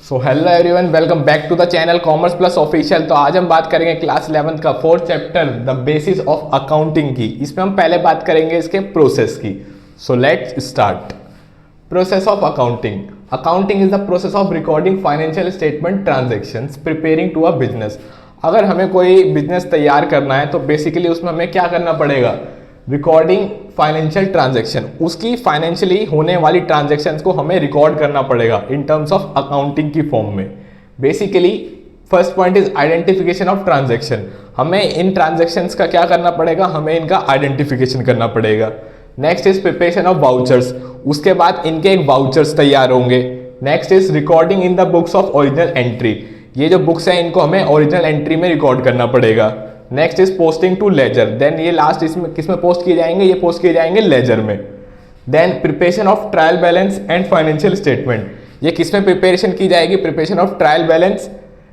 So hello everyone, welcome back to the channel commerce plus official. तो आज हम बात करेंगे क्लास 11th का fourth chapter the basis of accounting की। इसमें हम पहले बात करेंगे इसके प्रोसेस की। So let's start. Process of accounting. Accounting is the process of recording financial statement transactions preparing to a business. अगर हमें कोई बिजनेस तैयार करना है तो बेसिकली उसमें हमें क्या करना पड़ेगा? रिकॉर्डिंग फाइनेंशियल ट्रांजैक्शन, उसकी फाइनेंशियली होने वाली ट्रांजैक्शंस को हमें रिकॉर्ड करना पड़ेगा इन टर्म्स ऑफ अकाउंटिंग की फॉर्म में। Basically first point is identification of transaction. हमें इन ट्रांजैक्शंस का क्या करना पड़ेगा? हमें इनका आइडेंटिफिकेशन करना पड़ेगा। Next is preparation of vouchers, उसके बाद इनके एक वाउचर्स तैयार होंगे। Next is recording in the books of original entry, ये जो बुक्स हैं इनको हमें ओरिजिनल एंट्री में रिकॉर्ड करना पड़ेगा। Next is posting to ledger, then ये लास्ट इसमें किसमें पोस्ट किए जाएंगे? ये पोस्ट किए जाएंगे लेजर में। Then preparation of trial balance and financial statement, ये किसमें प्रिपरेशन की जाएगी? Preparation of trial balance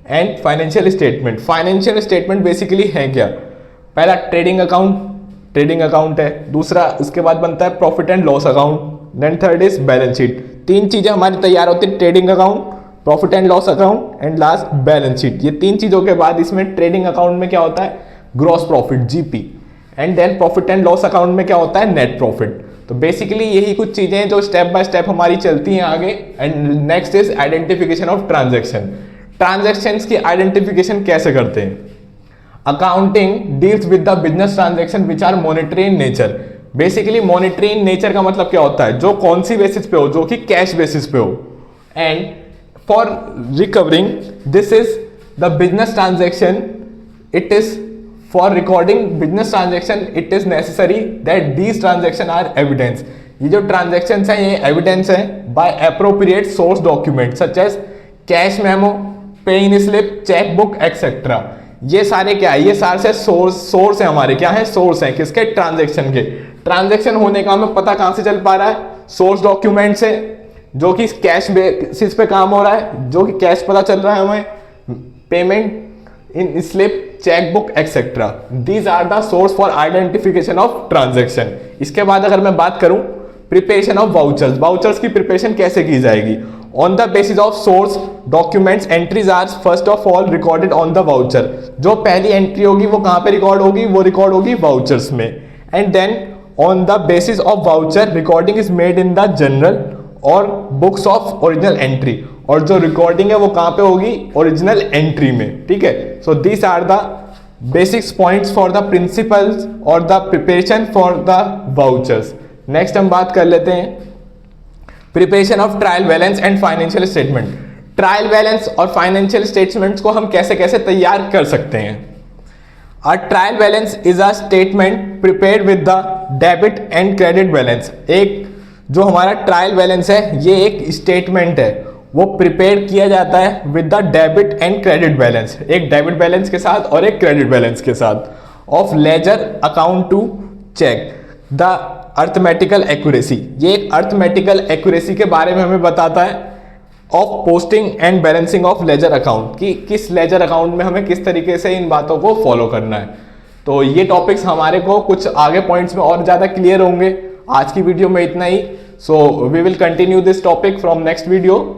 and financial statement. Financial statement basically है क्या? पहला ट्रेडिंग अकाउंट है, दूसरा इसके बाद बनता है profit and loss account, then third is balance sheet. तीन चीजें हमारी तैयार होती है, trading account, profit and loss account and last balance sheet. ये तीन चीजों के बाद इसमें ट्रेडिंग अकाउंट में क्या होता है? Gross profit GP, and then profit and loss account में क्या होता है? Net profit. तो बेसिकली यही कुछ चीजें हैं जो स्टेप बाय स्टेप हमारी चलती हैं आगे। And next is identification of transaction. Transactions की आइडेंटिफिकेशन कैसे करते हैं? Accounting deals with the business transaction which are monetary in nature. Basically monetary in nature का मतलब क्या होता है? जो कौन सी बेसिस पे हो, जो कि कैश बेसिस पे हो। And for recovering this is the business transaction, it is for recording business transaction it is necessary that these transaction are evidence। ये जो transactions हैं ये evidence है by appropriate source documents such as cash memo, pay-in slip, checkbook etc। ये सारे क्या है? ये सारे से सोर्स है हमारे, क्या है? सोर्स है किसके? ट्रांजेक्शन के। ट्रांजेक्शन होने का हमें पता कहां से चल पा रहा है? सोर्स डॉक्यूमेंट से, जो कि कैश बेसिस पे काम हो रहा है, जो कि कैश पता चल रहा है हमें, payment in slip, chequebook etcetera. These are the source for identification of transaction. इसके बाद अगर मैं बात करूं प्रिपरेशन ऑफ वाउचर्स, वाउचर्स की प्रिपरेशन कैसे की जाएगी? On the basis of source documents entries are first of all recorded on the voucher. जो पहली एंट्री होगी वो कहां पे रिकॉर्ड होगी? वो रिकॉर्ड होगी वाउचर्स में। And then on the basis of voucher recording is made in the journal और बुक्स ऑफ ओरिजिनल एंट्री, और जो रिकॉर्डिंग है वो कहां पे होगी? ओरिजिनल एंट्री में। ठीक है, so this are the basics points for the principles और the preparation for the vouchers. Next हम बात कर लेते हैं preparation of trial balance and financial statement. Trial balance और फाइनेंशियल स्टेटमेंट्स को हम कैसे कैसे तैयार कर सकते हैं? A trial balance is a statement prepared with the debit and credit balance. एक जो हमारा ट्रायल बैलेंस है ये एक स्टेटमेंट है, वो प्रिपेयर किया जाता है with the debit and credit balance, एक डेबिट बैलेंस के साथ और एक क्रेडिट बैलेंस के साथ, of ledger account to check the arithmetical accuracy. ये एक अर्थमेटिकल एक्यूरेसी के बारे में हमें बताता है, of posting and balancing of ledger account, कि किस लेजर अकाउंट में हमें किस तरीके से इन बातों को फॉलो करना है। तो ये टॉपिक्स हमारे को कुछ आगे पॉइंट्स में और ज़्यादा क्लियर होंगे। आज की वीडियो में इतना ही। So we will continue this topic from next video.